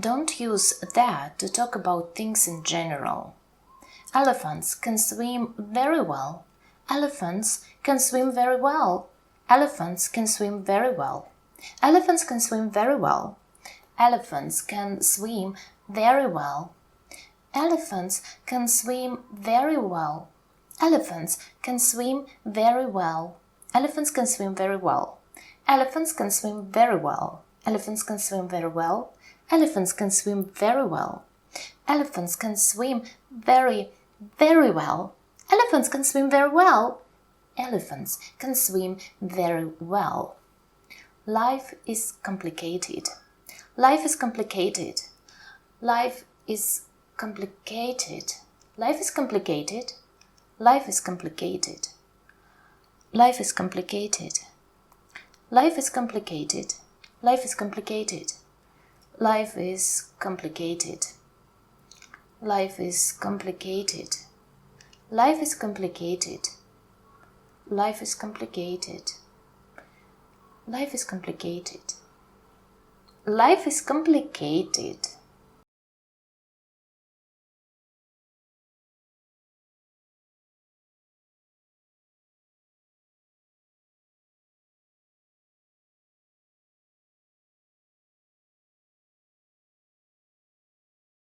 Don't use that to talk about things in general. Elephants can swim very well. Elephants can swim very well. Elephants can swim very well. Elephants can swim very well. Elephants can swim very well. Elephants can swim very well. Elephants can swim very well. Elephants can swim very well. Elephants can swim very well. Elephants can swim very well. Elephants can swim very well. Elephants can swim very, very well. Elephants can swim very well. Elephants can swim very well. Life is complicated. Life is complicated. Life is complicated. Life is complicated. Life is complicated. Life is complicated. Life is complicated. Life is complicated. Life is complicated. Life is complicated. Life is complicated. Life is complicated. Life is complicated. Life is complicated.